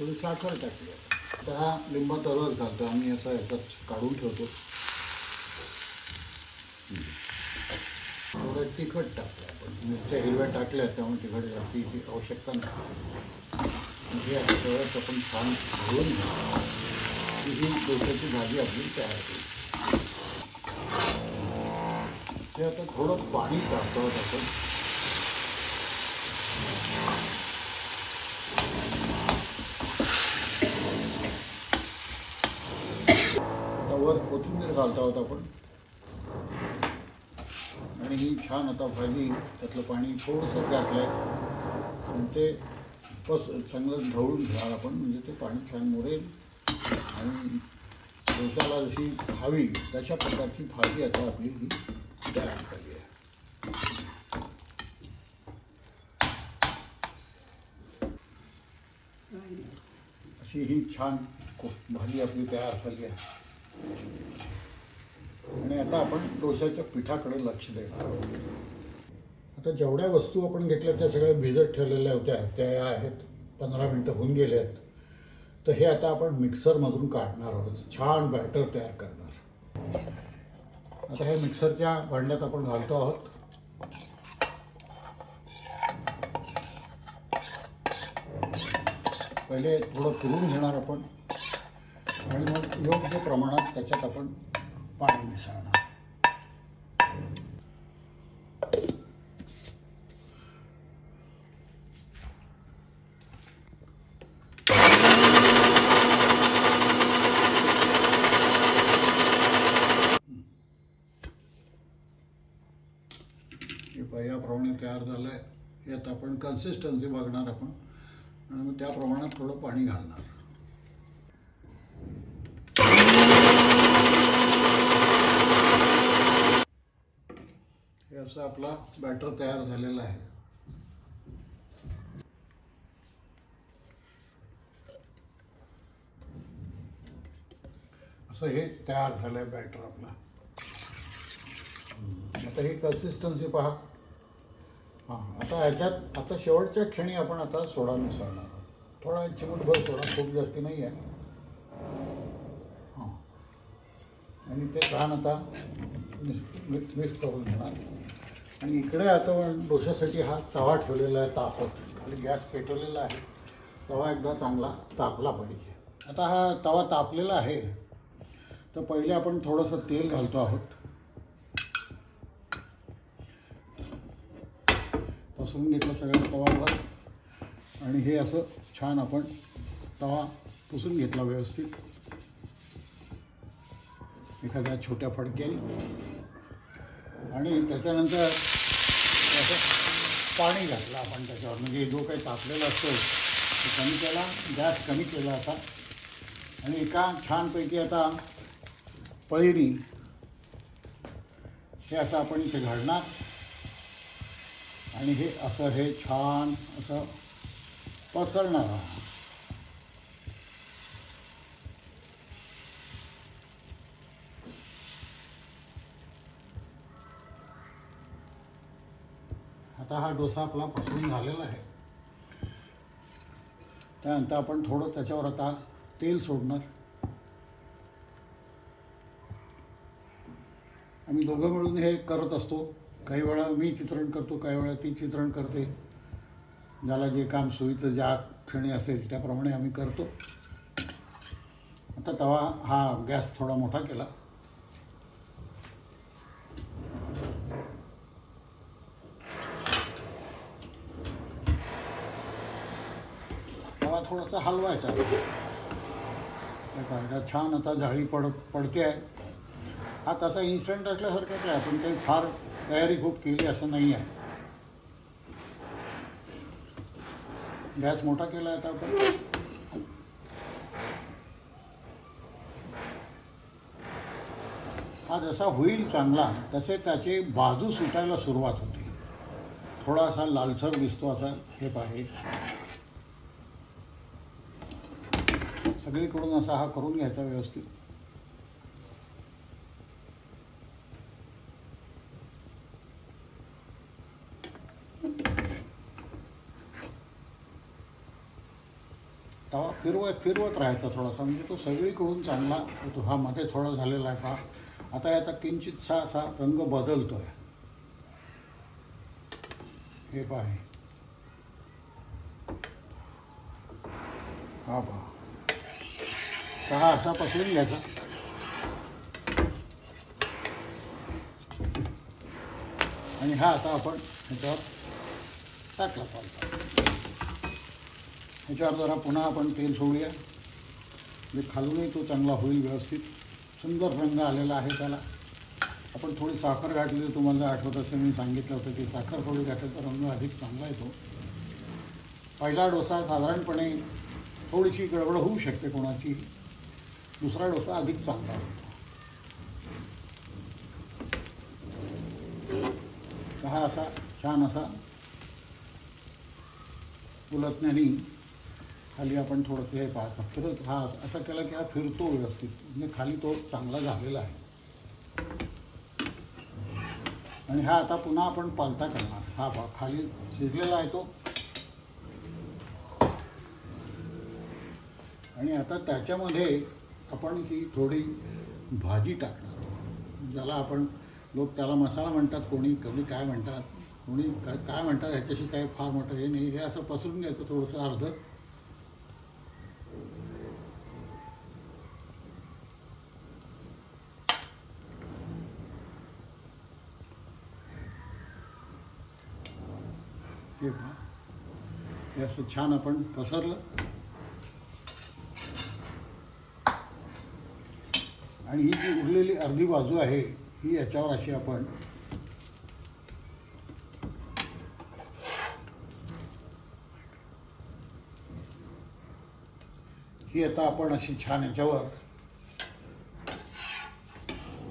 थोडी साखर टाकली. आता हा लिंबाचा रस घालतो आम्ही, असा याच्यात काढून ठेवतो. थोडं तिखट टाकलं आपण, मिरच्या हिरव्या टाकल्या त्यामुळे तिखट जास्तीची आवश्यकता नाही. हे आता सगळंच आपण छान घालून घेऊ की ही डोक्याची भाजी आपली तयार होईल. ते आता थोडं पाणी टाकतो आपण. आता वर कोथिंबीर घालतो आहोत आपण. आणि ही छान आता भाजी त्यातलं पाणी थोडंसं घातलं आहे आणि ते चांगलं ढवळून घेणार आपण, म्हणजे ते पाणी छान मुरेल आणि डोसाला जशी हवी तशा प्रकारची भाजी आता आपली ही तयार झाली आहे. अशी ही छान भाजी आपली तयार झाली आहे. आणि आता आपण डोश्याच्या पिठाकडे लक्ष देणार आहोत. आता जेवढ्या वस्तू आपण घेतल्या त्या सगळ्या भिजत ठेवलेल्या होत्या, त्या आहेत 15 मिनटं होऊन गेले आहेत. तर हे आता आपण मिक्सरमधून काढणार आहोत, छान बॅटर तयार करणार. आता हे मिक्सरच्या भांड्यात आपण घालतो आहोत. पहिले थोडं फिरून घेणार आपण आणि मग योग्य प्रमाणात त्याच्यात आपण पाणी मिसळणार. हे याप्रमाणे तयार झालं आहे. हे आता आपण कन्सिस्टन्सी बघणार आपण आणि मग त्या प्रमाणात थोडं पाणी घालणार. हे असं आपला बॅटर तयार झालेला आहे. असं हे तयार झालं आहे बॅटर आपला. आता ही कन्सिस्टन्सी पहा. हां, आता ह्याच्यात आता शेवटच्या क्षणी आपण आता सोडा मिसळणार आहोत. थोडा चिमूटभर सोडा, खूप जास्ती नाही आहे. हां, आणि ते छान आता मिक्स करून घेणार. आणि इकडे आता डोश्यासाठी हा तवा ठेवलेला आहे तापत. खाली गॅस पेटवलेला आहे. तवा एकदा चांगला तापला पाहिजे. आता हा तवा तापलेला आहे, तर पहिले आपण थोडंसं तेल घालतो आहोत. पसरून घेतलं सगळं तवावर आणि हे असं छान आपण तवा पुसून घेतला व्यवस्थित एखाद्या छोट्या फडक्याने. आणि त्याच्यानंतर असं पाणी घातलं आपण त्याच्यावर, म्हणजे जो काही तापलेला असतो तो कमी केला, गॅस कमी केला आता. आणि एका छानपैकी आता पळीनी हे असं आपण इथे घालणार आणि हे असं हे छान असं पसरणार. आता हा डोसा आपला पसरून झालेला आहे. त्यानंतर आपण थोडं त्याच्यावर आता तेल सोडणार. आम्ही दोघं मिळून हे करत असतो. काही वेळा मी चित्रण करतो, काही वेळा ती चित्रण करते. ज्याला जे काम सोयीचं ज्या क्षणी असेल त्याप्रमाणे आम्ही करतो. आता तवा हा गॅस थोडा मोठा केला. तवा थोडासा हलवायचा. छान आता जाळी पडते आहे. हा तसा इन्स्टंट असल्यासारखं काय, आपण काही फार तयारी खूप केली असं नाही आहे. गॅस मोठा केला आता आपण. हा जसा होईल चांगला तसे त्याचे बाजू सुटायला सुरुवात होते. थोडासा लालसर दिसतो असा हे पाहे. सगळीकडून असा हा करून घ्यायचा व्यवस्थित. तवा फिरवत राहायचा थोडासा, म्हणजे तो सगळीकडून चांगला होतो. हा मध्ये थोडा झालेला आहे पहा. आता याचा किंचितसा असा रंग बदलतो आहे, हे पहा. हा पहा, तर हा असा पसरून घ्यायचा. आणि हा आता आपण ह्याच्यावर टाकला पाहिजे. ह्याच्यावर जरा पुन्हा आपण तेल सोडूया, म्हणजे खालूनही तो चांगला होईल व्यवस्थित. सुंदर रंग आलेला आहे त्याला. आपण थोडी साखर घातली, तुम्हाला आठवत असेल मी सांगितलं होतं की साखर थोडी घातली तर रंग अधिक चांगला येतो. पहिला डोसा साधारणपणे थोडीशी गडबड होऊ शकते कोणाची, दुसरा डोसा अधिक चांगला होतो. हा असा छान असा उलटण्याने खाली आपण थोडंसं हे पाहतो फिरत. हा असा केला की हा फिरतो व्यवस्थित, म्हणजे खाली तो चांगला झालेला आहे. आणि हा आता पुन्हा आपण पालथा करणार. हा पहा खाली शिजलेला आहे तो. आणि आता त्याच्यामध्ये आपण ही थोडी भाजी टाकणार, ज्याला आपण लोक त्याला मसाला म्हणतात, कोणी काय म्हणतात, कोणी काय म्हणतात. ह्याच्याशी काय फार मोठं हे नाही. हे असं पसरून घ्यायचं थोडंसं अर्ध. हे पहा, हे असं छान आपण पसरलं. आणि ही जी उरलेली अर्धी बाजू आहे ही याच्यावर अशी आपण ही आता आपण अशी छान याच्यावर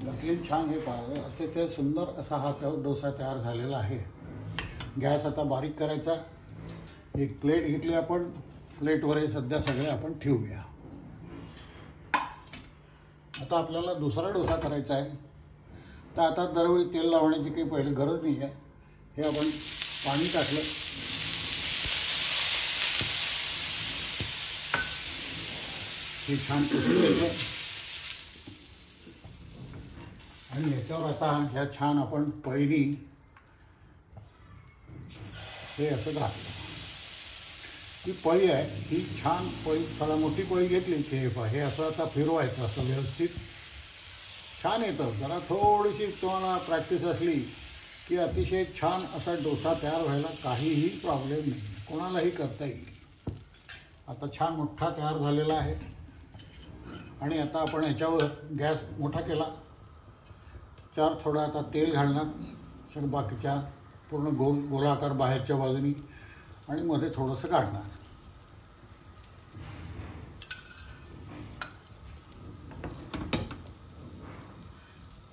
घातली. छान हे पाहिजे असे ते सुंदर असा हा डोसा तयार झालेला आहे. गॅस आता बारीक करायचा. एक प्लेट घेतली आपण, प्लेटवर हे सध्या सगळे आपण ठेवूया. आता आपल्याला दुसरा डोसा करायचा आहे, तर आता दरवेळी तेल लावण्याची काही पहिले गरज नाही आहे. हे आपण पाणी टाकलं, हे छान पुसून घ्यायचं. आणि ह्याच्यावर आता ह्या छान आपण पळीनी हे असं घातलं. ही पळी आहे, ही छान पळी, थोडा मोठी पळी घेतली की हे असं आता फिरवायचं असं व्यवस्थित. छान येतं. जरा थोडीशी तुम्हाला प्रॅक्टिस असली की अतिशय छान असा डोसा तयार व्हायला काहीही प्रॉब्लेम नाही, कोणालाही करता येईल. आता छान मोठा तयार झालेला आहे. आणि आता आपण ह्याच्यावर गॅस मोठा केला, त्यावर थोडं आता तेल घालणार सगळं बाकीच्या पूर्ण गोलाकार बाहेरच्या बाजूनी, आणि मध्ये थोडंसं काढणार.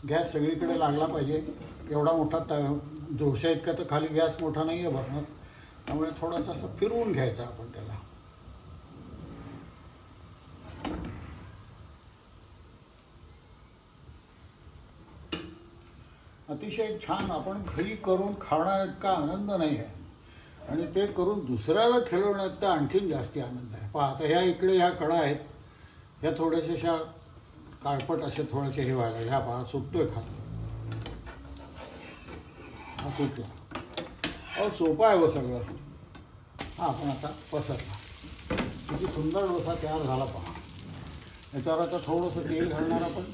गॅस सगळीकडे लागला पाहिजे. एवढा मोठा डोसा इतका तर खाली गॅस मोठा नाही आहे भरणार, त्यामुळे थोडंसं असं फिरवून घ्यायचं आपण त्याला. अतिशय छान. आपण घरी करून खाण्यात इतका आनंद नाही आहे, आणि ते करून दुसऱ्याला खिलवण्यात तर आणखीन जास्ती आनंद आहे. पहा आता ह्या इकडे ह्या कडा आहेत, ह्या थोड्याशा काळपट असे थोडेसे हे व्हायला. ह्या पहा सुटतोय खाली, हा सुटला. अहो सोपं आहे व सगळं. हा आपण आता पसरला. किती सुंदर डोसा तयार झाला पहा. याच्यावर आता थोडंसं तेल घालणार आपण.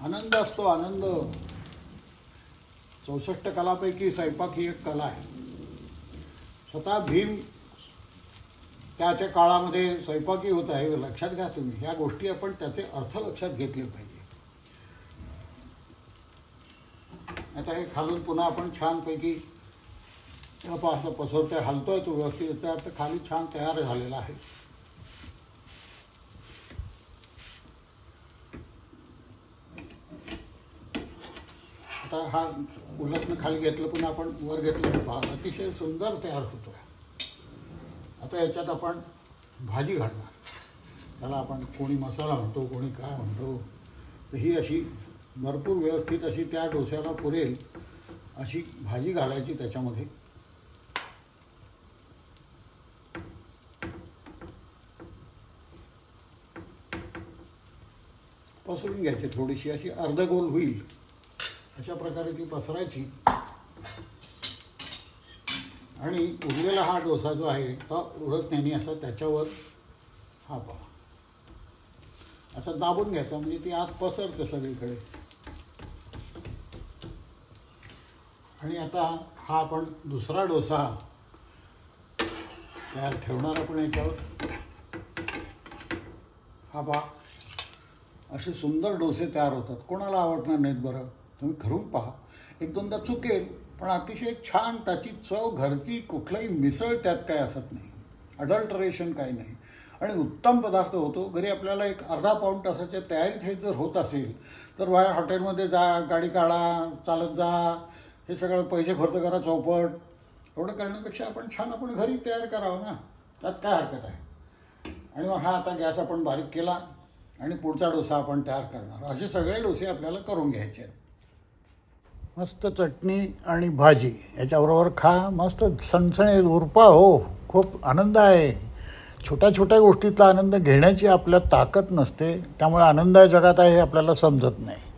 आनंद असतो, आनंद. 64 कलापैकी स्वयंपाक ही एक कला आहे. स्वतः भीम त्याच्या काळामध्ये स्वयंपाकी होत आहे, लक्षात घ्या तुम्ही. या गोष्टी आपण त्याचे अर्थ लक्षात घेतले पाहिजे. आता हे खालून पुन्हा आपण छानपैकी असं पसरतोय, हलतोय तो व्यवस्थित. याचा अर्थ खाली छान तयार झालेला आहे. आता हा उलटनं खाली घेतलं, पुन्हा आपण वर घेतलं, पहा अतिशय सुंदर तयार होतोय. आता याच्यात आपण भाजी घालणार. त्याला आपण कोणी मसाला म्हणतो, कोणी काय म्हणतो. तर ही अशी भरपूर व्यवस्थित अशी त्या डोस्याला पुरेल अशी भाजी घालायची त्याच्यामध्ये. पसरून घ्यायची, थोडीशी अशी अर्धगोल होईल अशा प्रकारे ती पसरायची. आणि उरलेला हा डोसा जो आहे तो उडत नाही असा त्याच्यावर हा पहा असा दाबून घ्यायचा, म्हणजे ती आत पसरते सगळीकडे. आणि आता हा आपण दुसरा डोसा तयार ठेवणार आपण याच्यावर. हा पहा असे सुंदर डोसे तयार होतात. कोणाला आवडणार नाहीत बरं? तुम्ही करून पहा. एक दोनदा चुकेल पण अतिशय छान त्याची चव घरची, कुठलाही मिसळ त्यात काय असत नाही, अडल्टरेशन काही नाही आणि उत्तम पदार्थ होतो. घरी आपल्याला एक अर्धा पाऊण तासाच्या तयारीत हे जर होत असेल तर बाहेर हॉटेलमध्ये जा, गाडी काढा, चालत जा, हे सगळं पैसे खर्च करा चौपट, एवढं करण्यापेक्षा आपण घरी तयार करावं ना, त्यात काय हरकत आहे. आणि मग हा आता गॅस आपण बारीक केला आणि पुढचा डोसा आपण तयार करणार. असे सगळे डोसे आपल्याला करून घ्यायचे आहेत. मस्त चटणी आणि भाजी याच्याबरोबर खा, मस्त सणसणीत उरपा. हो, खूप आनंद आहे. छोट्या छोट्या गोष्टीतला आनंद घेण्याची आपल्यात ताकद नसते, त्यामुळे आनंद जगात आहे हे आपल्याला समजत नाही.